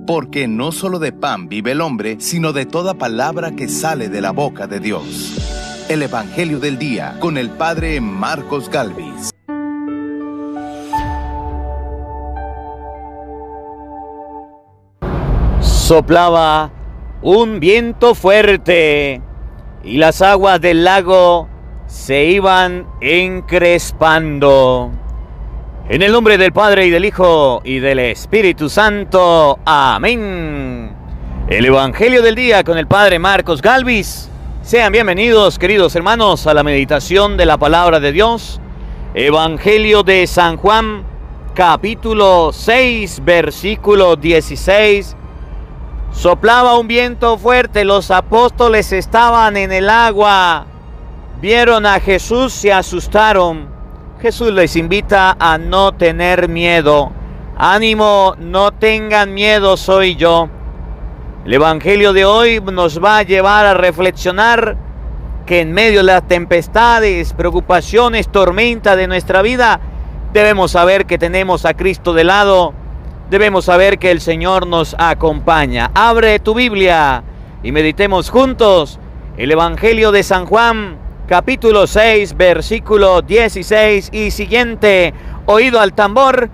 porque no solo de pan vive el hombre, sino de toda palabra que sale de la boca de Dios. El Evangelio del Día, con el Padre Marcos Galvis. Soplaba un viento fuerte y las aguas del lago se iban encrespando. En el nombre del Padre y del Hijo y del Espíritu Santo. Amén. El Evangelio del Día con el Padre Marcos Galvis. Sean bienvenidos, queridos hermanos, a la meditación de la Palabra de Dios. Evangelio de San Juan, capítulo 6, versículo 16. Soplaba un viento fuerte, los apóstoles estaban en el agua. Vieron a Jesús, se asustaron. Jesús les invita a no tener miedo. Ánimo, no tengan miedo, soy yo. El Evangelio de hoy nos va a llevar a reflexionar que en medio de las tempestades, preocupaciones, tormentas de nuestra vida, debemos saber que tenemos a Cristo de lado. Debemos saber que el Señor nos acompaña. Abre tu Biblia y meditemos juntos el Evangelio de San Juan, capítulo 6, versículo 16 y siguiente. Oído al tambor,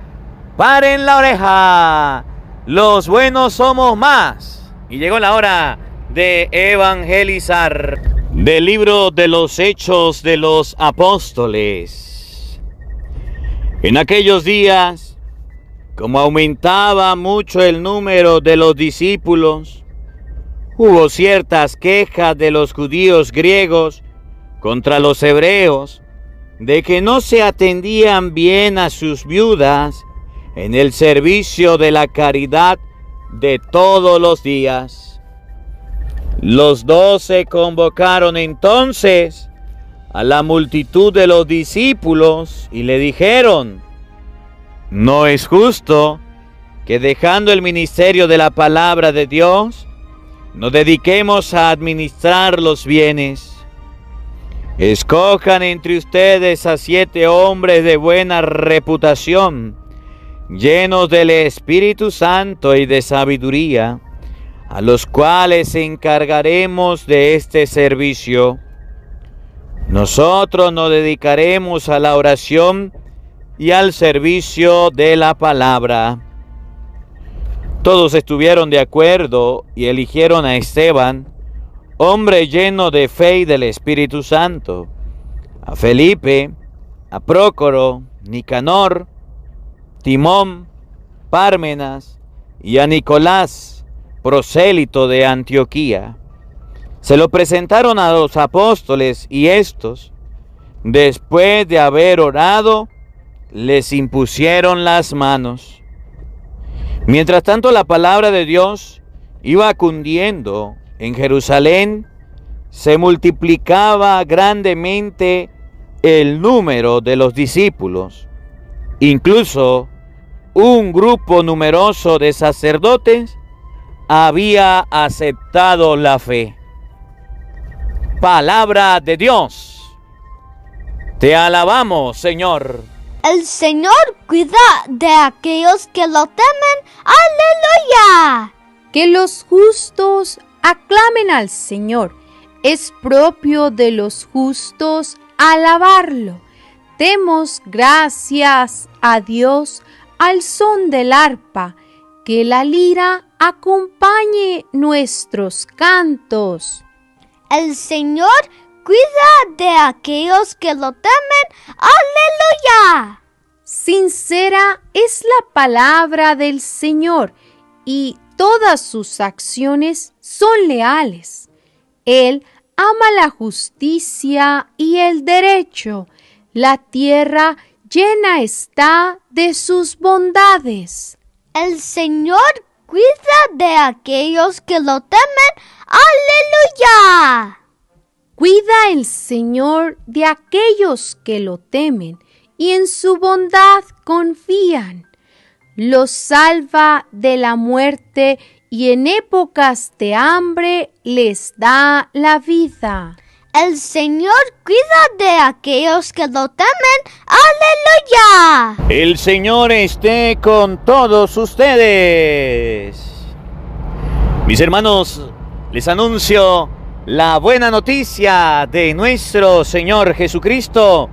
paren la oreja. Los buenos somos más. Y llegó la hora de evangelizar. Del libro de los Hechos de los Apóstoles. En aquellos días, como aumentaba mucho el número de los discípulos, hubo ciertas quejas de los judíos griegos contra los hebreos, de que no se atendían bien a sus viudas en el servicio de la caridad de todos los días. Los 12 convocaron entonces a la multitud de los discípulos y le dijeron: no es justo que dejando el ministerio de la palabra de Dios, nos dediquemos a administrar los bienes. Escojan entre ustedes a 7 hombres de buena reputación, llenos del Espíritu Santo y de sabiduría, a los cuales encargaremos de este servicio. Nosotros nos dedicaremos a la oración y al servicio de la palabra. Todos estuvieron de acuerdo y eligieron a Esteban, hombre lleno de fe y del Espíritu Santo, a Felipe, a Prócoro, Nicanor, Timón, Pármenas y a Nicolás, prosélito de Antioquía. Se lo presentaron a los apóstoles y estos, después de haber orado, les impusieron las manos. Mientras tanto, la palabra de Dios iba cundiendo en Jerusalén, se multiplicaba grandemente el número de los discípulos. Incluso un grupo numeroso de sacerdotes había aceptado la fe. Palabra de Dios. Te alabamos, Señor. El Señor cuida de aquellos que lo temen. ¡Aleluya! Que los justos aclamen al Señor. Es propio de los justos alabarlo. Demos gracias a Dios al son del arpa. Que la lira acompañe nuestros cantos. El Señor cuida de aquellos que lo temen. ¡Aleluya! Sincera es la palabra del Señor y todas sus acciones son leales. Él ama la justicia y el derecho. La tierra llena está de sus bondades. El Señor cuida de aquellos que lo temen. ¡Aleluya! Cuida el Señor de aquellos que lo temen y en su bondad confían. Los salva de la muerte y en épocas de hambre les da la vida. El Señor cuida de aquellos que lo temen. ¡Aleluya! El Señor esté con todos ustedes. Mis hermanos, les anuncio la buena noticia de nuestro Señor Jesucristo,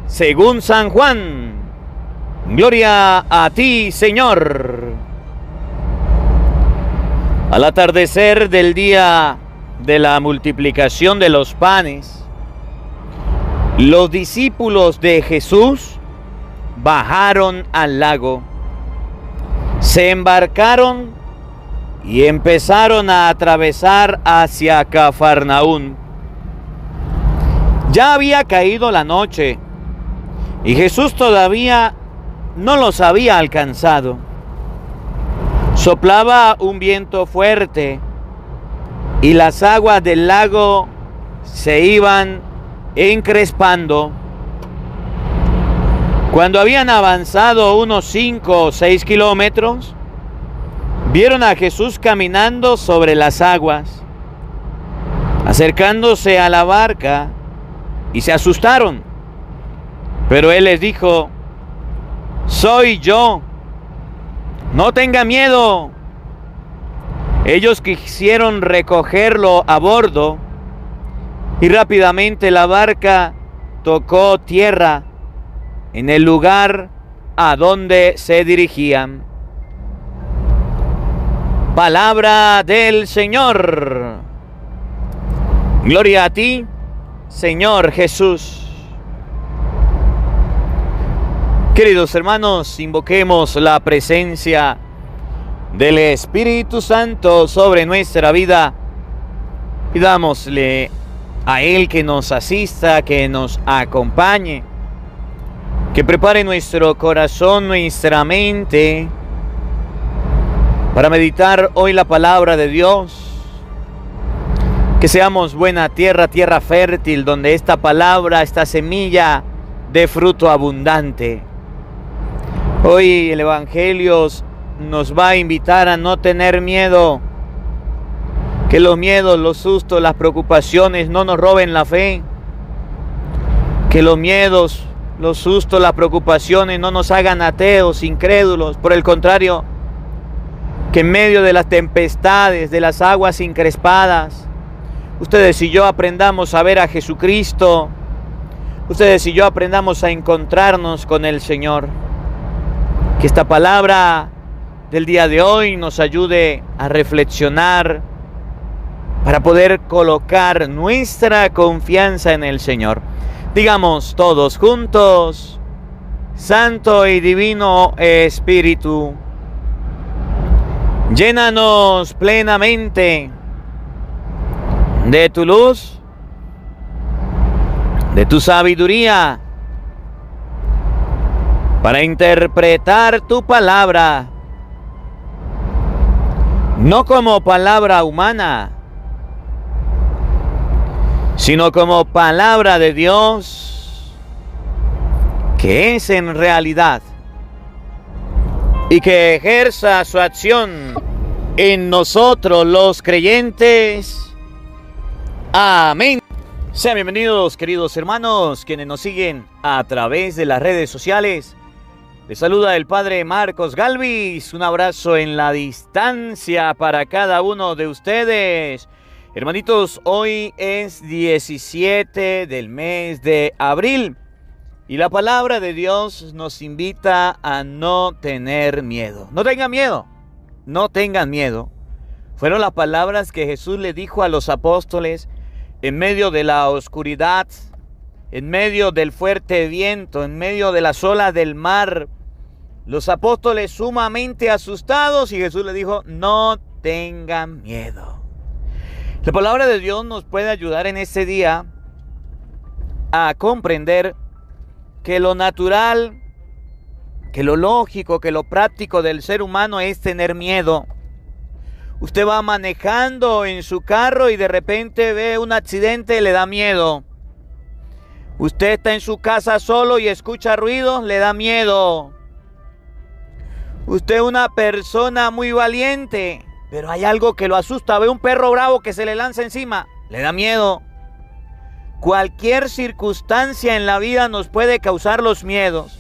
según San Juan. Gloria a ti, Señor. Al atardecer del día de la multiplicación de los panes, los discípulos de Jesús bajaron al lago, se embarcaron y empezaron a atravesar hacia Cafarnaún. Ya había caído la noche y Jesús todavía no los había alcanzado. Soplaba un viento fuerte y las aguas del lago se iban encrespando. Cuando habían avanzado unos 5 o 6 kilómetros, vieron a Jesús caminando sobre las aguas, acercándose a la barca, y se asustaron. Pero él les dijo: soy yo, no tengan miedo. Ellos quisieron recogerlo a bordo y rápidamente la barca tocó tierra en el lugar a donde se dirigían. Palabra del Señor. Gloria a ti, Señor Jesús. Queridos hermanos, invoquemos la presencia del Espíritu Santo sobre nuestra vida. Pidámosle a Él que nos asista, que nos acompañe, que prepare nuestro corazón, nuestra mente, para meditar hoy la palabra de Dios. Que seamos buena tierra, tierra fértil, donde esta palabra, esta semilla, dé fruto abundante. Hoy el Evangelio nos va a invitar a no tener miedo. Que los miedos, los sustos, las preocupaciones no nos roben la fe. Que los miedos, los sustos, las preocupaciones no nos hagan ateos, incrédulos. Por el contrario, que en medio de las tempestades, de las aguas encrespadas, ustedes y yo aprendamos a ver a Jesucristo. Ustedes y yo aprendamos a encontrarnos con el Señor. Que esta palabra del día de hoy nos ayude a reflexionar para poder colocar nuestra confianza en el Señor. Digamos todos juntos: Santo y Divino Espíritu, llénanos plenamente de tu luz, de tu sabiduría, para interpretar tu palabra, no como palabra humana, sino como palabra de Dios, que es en realidad, y que ejerza su acción en nosotros los creyentes. Amén. Sean bienvenidos, queridos hermanos, quienes nos siguen a través de las redes sociales. Les saluda el Padre Marcos Galvis. Un abrazo en la distancia para cada uno de ustedes. Hermanitos, hoy es 17 del mes de abril. Y la palabra de Dios nos invita a no tener miedo. No tengan miedo, no tengan miedo. Fueron las palabras que Jesús le dijo a los apóstoles en medio de la oscuridad, en medio del fuerte viento, en medio de las olas del mar. Los apóstoles sumamente asustados, y Jesús le dijo: no tengan miedo. La palabra de Dios nos puede ayudar en este día a comprender que lo natural, que lo lógico, que lo práctico del ser humano es tener miedo. Usted va manejando en su carro y de repente ve un accidente y le da miedo. Usted está en su casa solo y escucha ruidos, le da miedo. Usted es una persona muy valiente, pero hay algo que lo asusta. Ve un perro bravo que se le lanza encima, le da miedo. Cualquier circunstancia en la vida nos puede causar los miedos.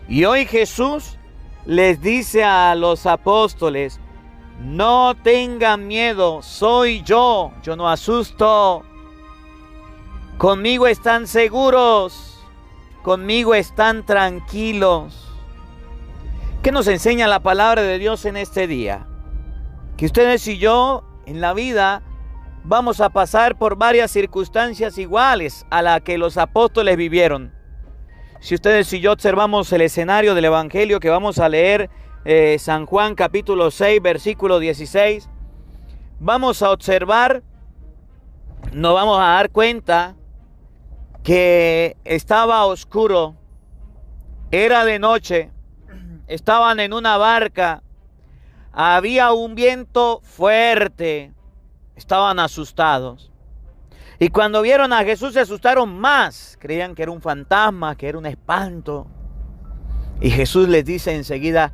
Y hoy Jesús les dice a los apóstoles: no tengan miedo, soy yo no asusto. Conmigo están seguros, conmigo están tranquilos. ¿Qué nos enseña la palabra de Dios en este día? Que ustedes y yo en la vida vamos a pasar por varias circunstancias iguales a las que los apóstoles vivieron. Si ustedes y yo observamos el escenario del Evangelio que vamos a leer, San Juan capítulo 6, versículo 16, vamos a observar, nos vamos a dar cuenta que estaba oscuro, era de noche, estaban en una barca, había un viento fuerte, estaban asustados. Y cuando vieron a Jesús se asustaron más, creían que era un fantasma, que era un espanto. Y Jesús les dice enseguida,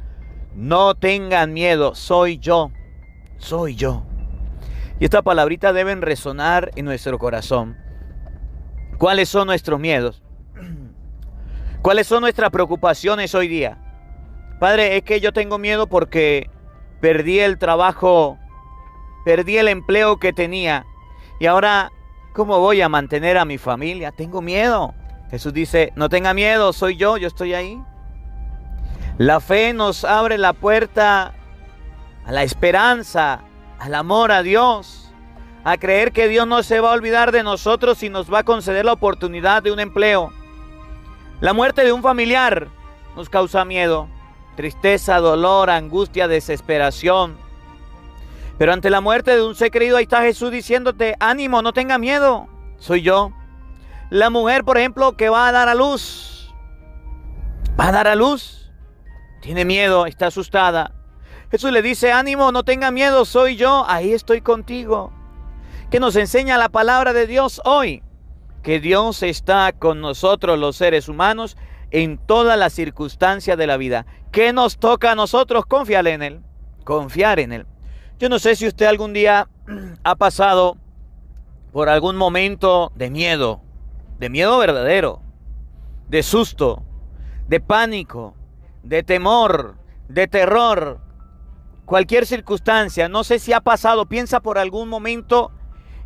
no tengan miedo, soy yo, soy yo. Y esta palabrita deben resonar en nuestro corazón. ¿Cuáles son nuestros miedos? ¿Cuáles son nuestras preocupaciones hoy día? Padre, es que yo tengo miedo porque perdí el trabajo, perdí el empleo que tenía. Y ahora, ¿cómo voy a mantener a mi familia? Tengo miedo. Jesús dice, no tenga miedo, soy yo estoy ahí. La fe nos abre la puerta a la esperanza, al amor a Dios, a creer que Dios no se va a olvidar de nosotros y nos va a conceder la oportunidad de un empleo. La muerte de un familiar nos causa miedo, tristeza, dolor, angustia, desesperación. Pero ante la muerte de un ser querido, ahí está Jesús diciéndote, ánimo, no tenga miedo, soy yo. La mujer, por ejemplo, que va a dar a luz, tiene miedo, está asustada. Jesús le dice, ánimo, no tenga miedo, soy yo, ahí estoy contigo. ¿Qué nos enseña la palabra de Dios hoy? Que Dios está con nosotros los seres humanos en todas las circunstancias de la vida. ¿Qué nos toca a nosotros? Confiar en Él, confiar en Él. Yo no sé si usted algún día ha pasado por algún momento de miedo verdadero, de susto, de pánico, de temor, de terror, cualquier circunstancia. No sé si ha pasado, piensa por algún momento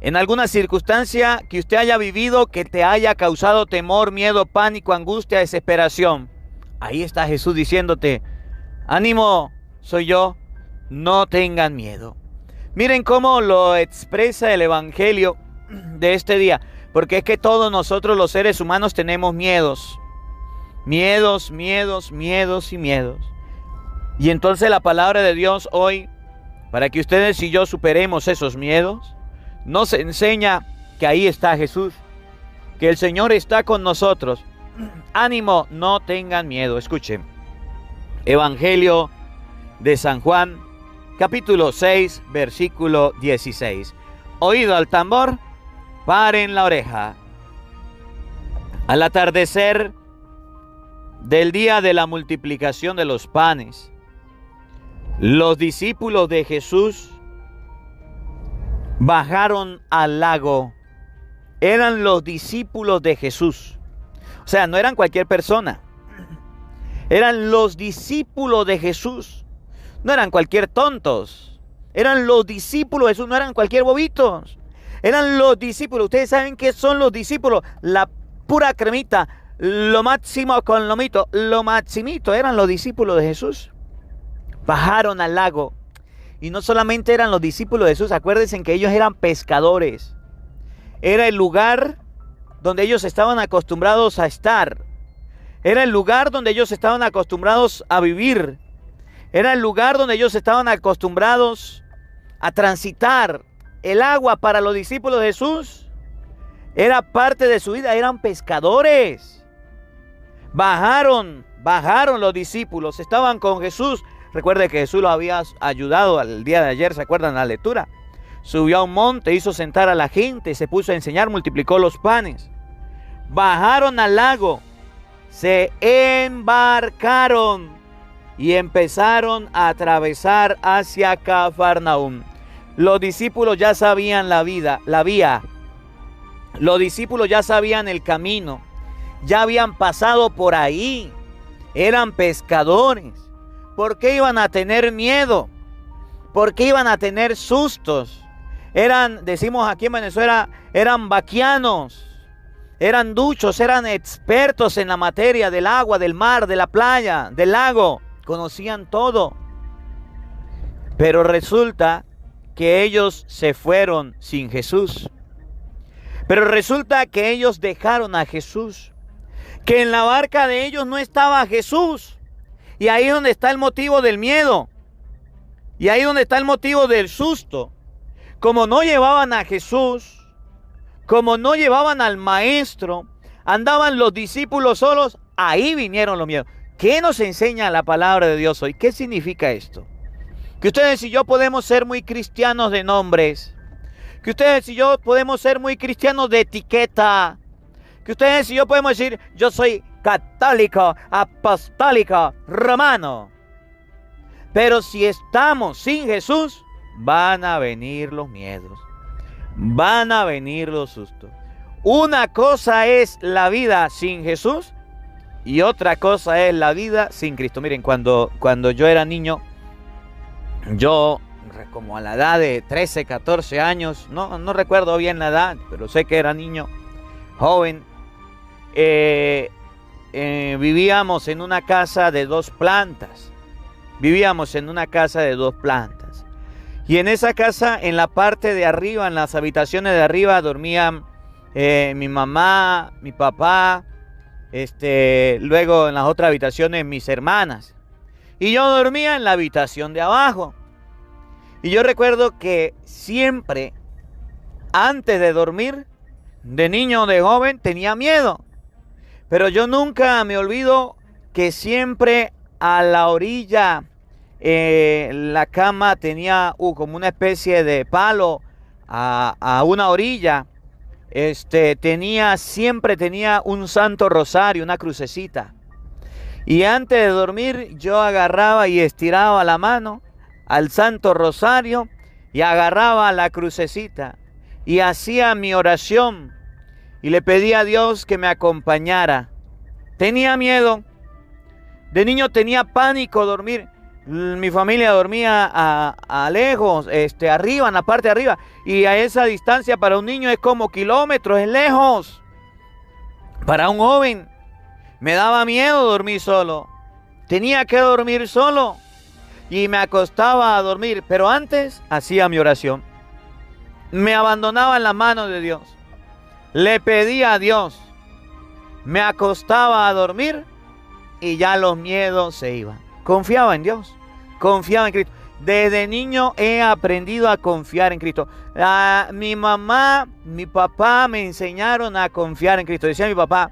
en alguna circunstancia que usted haya vivido que te haya causado temor, miedo, pánico, angustia, desesperación. Ahí está Jesús diciéndote, ánimo, soy yo, no tengan miedo. Miren cómo lo expresa el Evangelio de este día, porque es que todos nosotros los seres humanos tenemos miedos. Miedos. Y entonces la palabra de Dios hoy, para que ustedes y yo superemos esos miedos, nos enseña que ahí está Jesús, que el Señor está con nosotros. Ánimo, no tengan miedo. Escuchen, Evangelio de San Juan, capítulo 6, versículo 16. Oído al tambor, paren la oreja. Al atardecer del día de la multiplicación de los panes, los discípulos de Jesús bajaron al lago. Eran los discípulos de Jesús. O sea, no eran cualquier persona. Eran los discípulos de Jesús. No eran cualquier tontos. Eran los discípulos de Jesús, no eran cualquier bobitos. Eran los discípulos. Ustedes saben qué son los discípulos. La pura cremita, lo máximo con lo mito, lo maximito. Eran los discípulos de Jesús. Bajaron al lago. Y no solamente eran los discípulos de Jesús, acuérdense que ellos eran pescadores. Era el lugar donde ellos estaban acostumbrados a estar. Era el lugar donde ellos estaban acostumbrados a vivir. Era el lugar donde ellos estaban acostumbrados a transitar. El agua para los discípulos de Jesús era parte de su vida, eran pescadores. Bajaron los discípulos, estaban con Jesús. Recuerde que Jesús los había ayudado el día de ayer, ¿se acuerdan la lectura? Subió a un monte, hizo sentar a la gente, se puso a enseñar, multiplicó los panes. Bajaron al lago, se embarcaron y empezaron a atravesar hacia Cafarnaúm. Los discípulos ya sabían la vía. Los discípulos ya sabían el camino. Ya habían pasado por ahí. Eran pescadores. ¿Por qué iban a tener miedo? porque iban a tener sustos. Eran, decimos aquí en Venezuela, eran vaquianos, eran duchos, eran expertos en la materia del agua, del mar, de la playa, del lago. Conocían todo. Pero resulta que ellos se fueron sin Jesús. Pero resulta que ellos dejaron a Jesús. Que en la barca de ellos no estaba Jesús. Y ahí es donde está el motivo del miedo. Y ahí es donde está el motivo del susto. Como no llevaban a Jesús, como no llevaban al maestro, andaban los discípulos solos, ahí vinieron los miedos. ¿Qué nos enseña la palabra de Dios hoy? ¿Qué significa esto? Que ustedes y yo podemos ser muy cristianos de nombres. Que ustedes y yo podemos ser muy cristianos de etiqueta. Que ustedes y yo podemos decir, yo soy católico, apostólico, romano. Pero si estamos sin Jesús, van a venir los miedos. Van a venir los sustos. Una cosa es la vida sin Jesús y otra cosa es la vida sin Cristo. Miren, cuando yo era niño, yo como a la edad de 13, 14 años, no recuerdo bien la edad, pero sé que era niño, joven, vivíamos en una casa de 2 plantas. Vivíamos en una casa de 2 plantas. Y en esa casa, en la parte de arriba, en las habitaciones de arriba, dormían mi mamá, mi papá, luego en las otras habitaciones mis hermanas. Y yo dormía en la habitación de abajo. Y yo recuerdo que siempre, antes de dormir, de niño o de joven, tenía miedo. Pero yo nunca me olvido que siempre a la orilla, la cama tenía como una especie de palo a una orilla. Siempre tenía un santo rosario, una crucecita. Y antes de dormir yo agarraba y estiraba la mano al santo rosario y agarraba la crucecita y hacía mi oración y le pedía a Dios que me acompañara. Tenía miedo. De niño tenía pánico dormir. Mi familia dormía a lejos, arriba, en la parte de arriba. Y a esa distancia para un niño es como kilómetros, es lejos. Para un joven me daba miedo dormir solo. Tenía que dormir solo. Y me acostaba a dormir. Pero antes hacía mi oración. Me abandonaba en las manos de Dios. Le pedía a Dios. Me acostaba a dormir. Y ya los miedos se iban. Confiaba en Dios. Confiaba en Cristo. Desde niño he aprendido a confiar en Cristo. Mi mamá, mi papá me enseñaron a confiar en Cristo. Decía mi papá,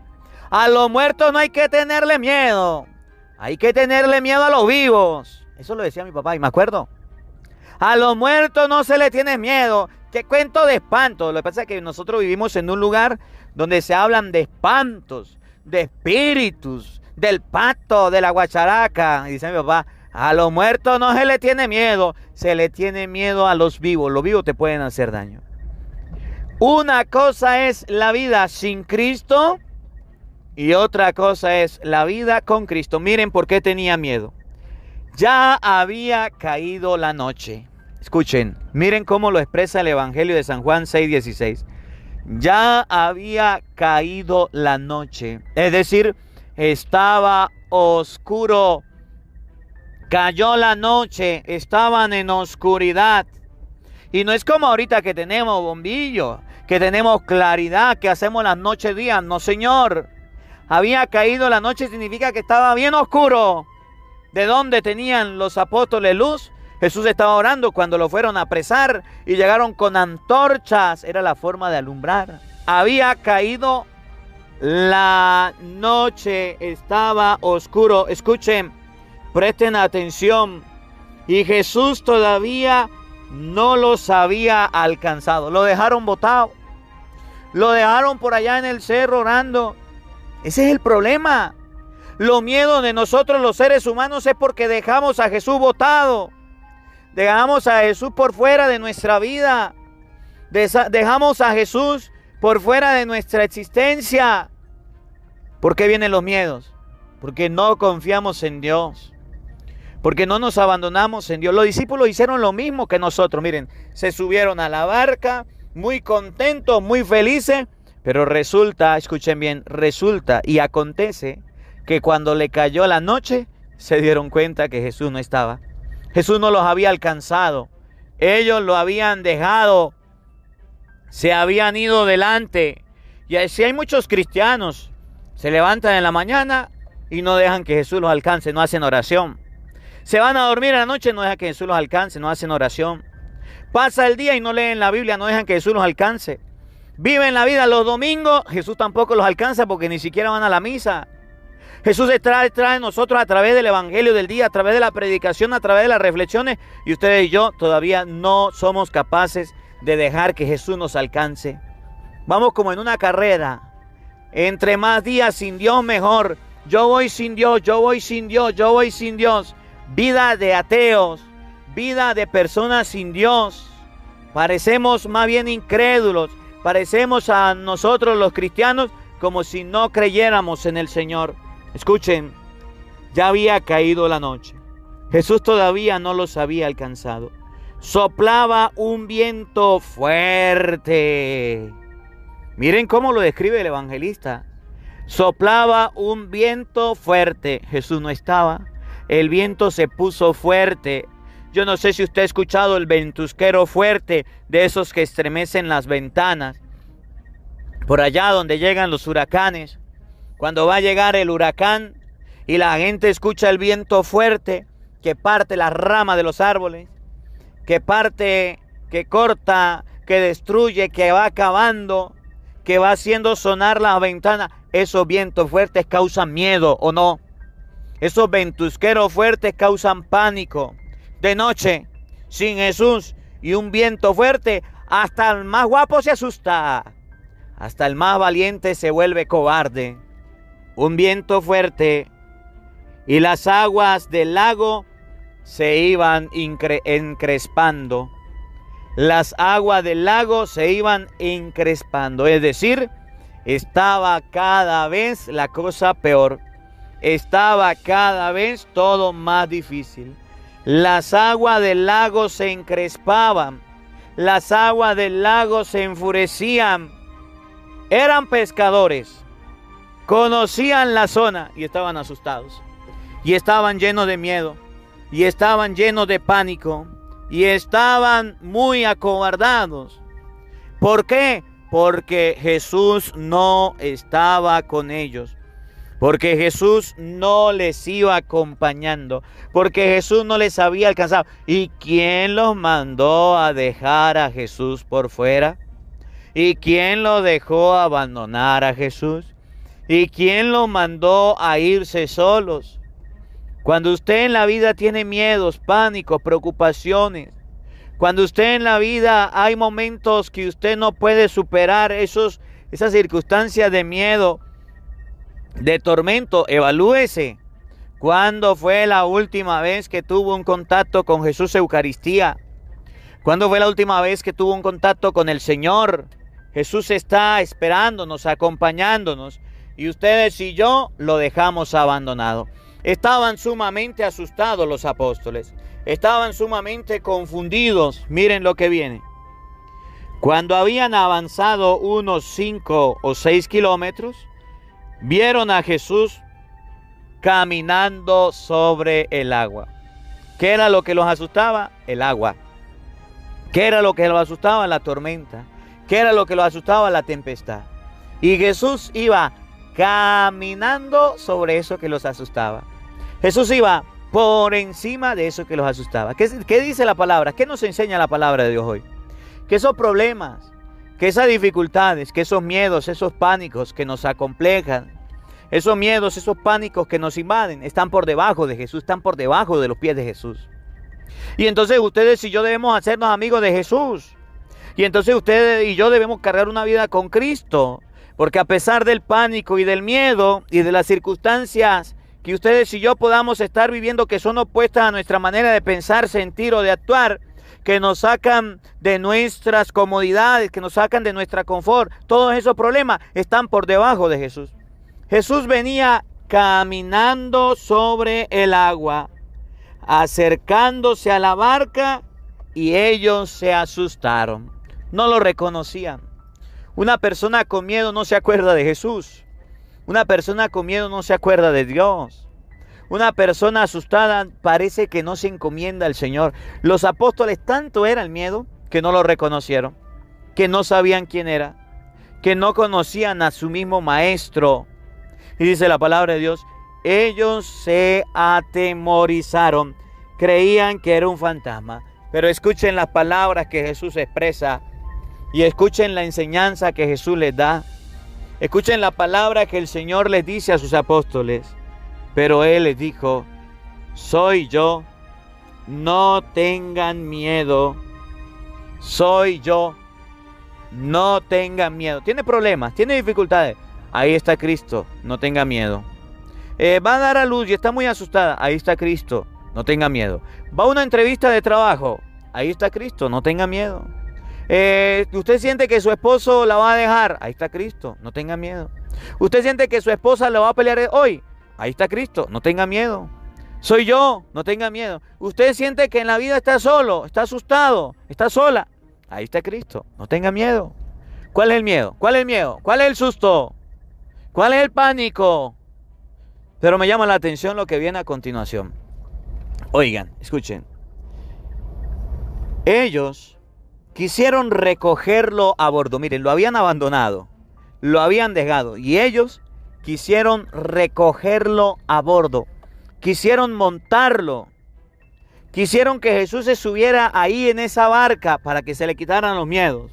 a los muertos no hay que tenerle miedo. Hay que tenerle miedo a los vivos. Eso lo decía mi papá y me acuerdo. A los muertos no se le tiene miedo. ¿Qué cuento de espanto? Lo que pasa es que nosotros vivimos en un lugar donde se hablan de espantos, de espíritus, del pato, de la guacharaca. Y dice mi papá, a los muertos no se le tiene miedo, se le tiene miedo a los vivos. Los vivos te pueden hacer daño. Una cosa es la vida sin Cristo y otra cosa es la vida con Cristo. Miren por qué tenía miedo. Ya había caído la noche. Escuchen, miren cómo lo expresa el Evangelio de San Juan 6:16. Ya había caído la noche. Es decir, estaba oscuro. Cayó la noche, estaban en oscuridad. Y no es como ahorita que tenemos bombillos, que tenemos claridad, que hacemos las noches días. No, señor. Había caído la noche significa que estaba bien oscuro. ¿De dónde tenían los apóstoles luz? Jesús estaba orando cuando lo fueron a apresar y llegaron con antorchas. Era la forma de alumbrar. Había caído la noche, estaba oscuro. Escuchen, presten atención. Y Jesús todavía no los había alcanzado. Lo dejaron botado. Lo dejaron por allá en el cerro orando. Ese es el problema. Los miedos de nosotros los seres humanos es porque dejamos a Jesús botado. Dejamos a Jesús por fuera de nuestra vida. Dejamos a Jesús por fuera de nuestra existencia. ¿Por qué vienen los miedos? Porque no confiamos en Dios. porque no nos abandonamos en Dios. Los discípulos hicieron lo mismo que nosotros. Miren, se subieron a la barca, muy contentos, muy felices, pero resulta, escuchen bien, resulta y acontece que cuando le cayó la noche, se dieron cuenta que Jesús no estaba. Jesús no los había alcanzado. Ellos lo habían dejado, se habían ido delante. Y así hay muchos cristianos, se levantan en la mañana y no dejan que Jesús los alcance, no hacen oración. Se van a dormir a la noche, no dejan que Jesús los alcance, no hacen oración. Pasa el día y no leen la Biblia, no dejan que Jesús los alcance. Viven la vida los domingos, Jesús tampoco los alcanza porque ni siquiera van a la misa. Jesús trae a nosotros a través del evangelio del día, a través de la predicación, a través de las reflexiones, y ustedes y yo todavía no somos capaces de dejar que Jesús nos alcance. Vamos como en una carrera. Entre más días sin Dios, mejor. Yo voy sin Dios, yo voy sin Dios, yo voy sin Dios. Vida de ateos, vida de personas sin Dios. Parecemos más bien incrédulos. Parecemos a nosotros los cristianos como si no creyéramos en el Señor. Escuchen, ya había caído la noche. Jesús todavía no los había alcanzado. Soplaba un viento fuerte. Miren cómo lo describe el evangelista. Soplaba un viento fuerte. Jesús no estaba. El viento se puso fuerte. Yo no sé si usted ha escuchado el ventusquero fuerte, de esos que estremecen las ventanas. Por allá donde llegan los huracanes. Cuando va a llegar el huracán y la gente escucha el viento fuerte que parte las ramas de los árboles, que parte, que corta, que destruye, que va acabando, que va haciendo sonar las ventanas. Esos vientos fuertes causan miedo, ¿o no? Esos ventusqueros fuertes causan pánico. De noche, sin Jesús y un viento fuerte, hasta el más guapo se asusta. Hasta el más valiente se vuelve cobarde. Un viento fuerte y las aguas del lago se iban encrespando. Las aguas del lago se iban encrespando. Es decir, estaba cada vez la cosa peor. Estaba cada vez todo más difícil. Las aguas del lago se encrespaban. Las aguas del lago se enfurecían. Eran pescadores. Conocían la zona y estaban asustados. Y estaban llenos de miedo. Y estaban llenos de pánico. Y estaban muy acobardados. ¿Por qué? Porque Jesús no estaba con ellos. Porque Jesús no les iba acompañando. Porque Jesús no les había alcanzado. ¿Y quién los mandó a dejar a Jesús por fuera? ¿Y quién lo dejó abandonar a Jesús? ¿Y quién los mandó a irse solos? Cuando usted en la vida tiene miedos, pánicos, preocupaciones, cuando usted en la vida hay momentos que usted no puede superar esas circunstancias de miedo, de tormento, evalúese. ¿Cuándo fue la última vez que tuvo un contacto con Jesús Eucaristía? ¿Cuándo fue la última vez que tuvo un contacto con el Señor? Jesús está esperándonos, acompañándonos, y ustedes y yo lo dejamos abandonado. Estaban sumamente asustados los apóstoles. Estaban sumamente confundidos. Miren lo que viene. Cuando habían avanzado unos 5 o 6 kilómetros, vieron a Jesús caminando sobre el agua. ¿Qué era lo que los asustaba? El agua. ¿Qué era lo que los asustaba? La tormenta. ¿Qué era lo que los asustaba? La tempestad. Y Jesús iba caminando sobre eso que los asustaba. Jesús iba por encima de eso que los asustaba. ¿Qué dice la palabra? ¿Qué nos enseña la palabra de Dios hoy? Que esos problemas, que esas dificultades, que esos miedos, esos pánicos que nos acomplejan, esos miedos, esos pánicos que nos invaden, están por debajo de Jesús, están por debajo de los pies de Jesús. Y entonces ustedes y yo debemos hacernos amigos de Jesús. Y entonces ustedes y yo debemos cargar una vida con Cristo. Porque a pesar del pánico y del miedo y de las circunstancias que ustedes y yo podamos estar viviendo, que son opuestas a nuestra manera de pensar, sentir o de actuar, que nos sacan de nuestras comodidades, que nos sacan de nuestra confort, todos esos problemas están por debajo de Jesús. Jesús venía caminando sobre el agua. acercándose a la barca, y ellos se asustaron. No lo reconocían. Una persona con miedo no se acuerda de Jesús. Una persona con miedo no se acuerda de Dios. Una persona asustada parece que no se encomienda al Señor. Los apóstoles tanto era el miedo que no lo reconocieron, que no sabían quién era, que no conocían a su mismo maestro. Y dice la palabra de Dios, ellos se atemorizaron, creían que era un fantasma. Pero escuchen las palabras que Jesús expresa y escuchen la enseñanza que Jesús les da. Escuchen la palabra que el Señor les dice a sus apóstoles. Pero Él les dijo, soy yo, no tengan miedo. Soy yo, no tengan miedo. Tiene problemas, tiene dificultades. Ahí está Cristo, no tenga miedo. Va a dar a luz y está muy asustada. Ahí está Cristo, no tenga miedo. Va a una entrevista de trabajo. Ahí está Cristo, no tenga miedo. Usted siente que su esposo la va a dejar. Ahí está Cristo, no tenga miedo. Usted siente que su esposa le va a pelear hoy. Ahí está Cristo, no tenga miedo. Soy yo, no tenga miedo. Usted siente que en la vida está solo, está asustado, está sola. Ahí está Cristo, no tenga miedo. ¿Cuál es el miedo? ¿Cuál es el miedo? ¿Cuál es el susto? ¿Cuál es el pánico? Pero me llama la atención lo que viene a continuación. Oigan, escuchen. Ellos quisieron recogerlo a bordo. Miren, lo habían abandonado, lo habían dejado. Y ellos quisieron recogerlo a bordo. Quisieron montarlo. Quisieron que Jesús se subiera ahí en esa barca para que se le quitaran los miedos.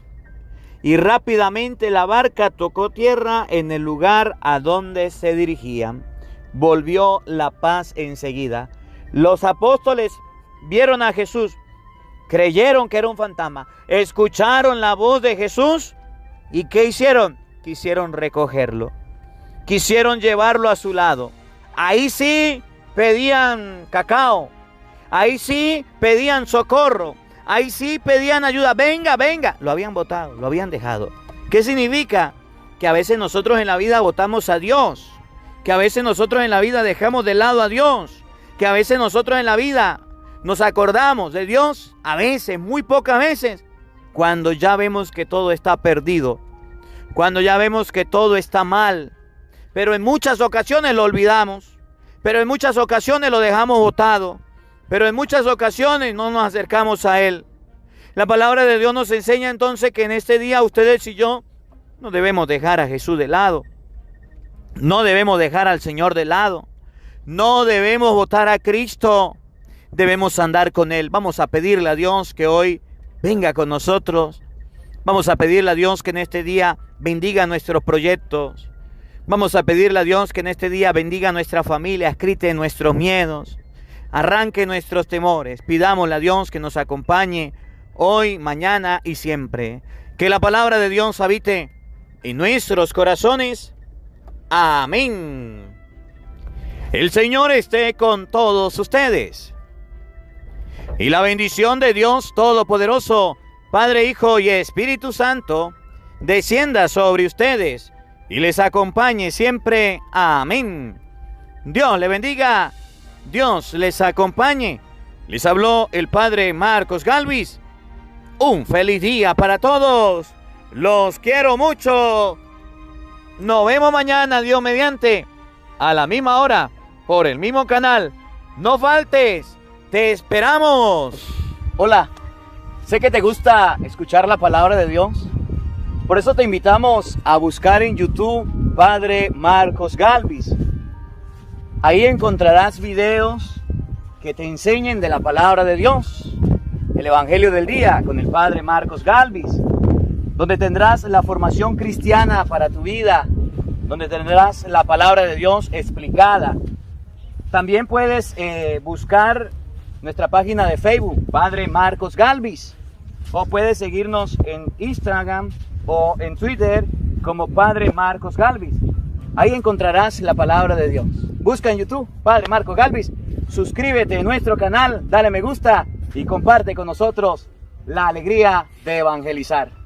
Y rápidamente la barca tocó tierra en el lugar a donde se dirigían. Volvió la paz enseguida. Los apóstoles vieron a Jesús, creyeron que era un fantasma, escucharon la voz de Jesús y ¿qué hicieron? Quisieron recogerlo, quisieron llevarlo a su lado. Ahí sí pedían cacao, ahí sí pedían socorro, ahí sí pedían ayuda. Venga, venga. Lo habían botado, lo habían dejado. ¿Qué significa? Que a veces nosotros en la vida botamos a Dios, que a veces nosotros en la vida dejamos de lado a Dios, que a veces nosotros en la vida nos acordamos de Dios, a veces, muy pocas veces, cuando ya vemos que todo está perdido, cuando ya vemos que todo está mal. Pero en muchas ocasiones lo olvidamos, pero en muchas ocasiones lo dejamos botado, pero en muchas ocasiones no nos acercamos a Él. La palabra de Dios nos enseña entonces que en este día ustedes y yo no debemos dejar a Jesús de lado, no debemos dejar al Señor de lado, no debemos botar a Cristo. Debemos andar con Él. Vamos a pedirle a Dios que hoy venga con nosotros. Vamos a pedirle a Dios que en este día bendiga nuestros proyectos. Vamos a pedirle a Dios que en este día bendiga nuestra familia, quite nuestros miedos, arranque nuestros temores. Pidámosle a Dios que nos acompañe hoy, mañana y siempre. Que la palabra de Dios habite en nuestros corazones. Amén. El Señor esté con todos ustedes. Y la bendición de Dios Todopoderoso, Padre, Hijo y Espíritu Santo, descienda sobre ustedes y les acompañe siempre. Amén. Dios le bendiga. Dios les acompañe. Les habló el Padre Marcos Galvis. Un feliz día para todos. Los quiero mucho. Nos vemos mañana, Dios mediante, a la misma hora, por el mismo canal. No faltes. Te esperamos. Hola, sé que te gusta escuchar la palabra de Dios. Por eso te invitamos a buscar en YouTube Padre Marcos Galvis. Ahí encontrarás videos que te enseñen de la palabra de Dios. El Evangelio del Día con el Padre Marcos Galvis, donde tendrás la formación cristiana para tu vida, donde tendrás la palabra de Dios explicada. También puedes buscar nuestra página de Facebook, Padre Marcos Galvis, o puedes seguirnos en Instagram o en Twitter como Padre Marcos Galvis. Ahí encontrarás la palabra de Dios. Busca en YouTube, Padre Marcos Galvis, suscríbete a nuestro canal, dale me gusta y comparte con nosotros la alegría de evangelizar.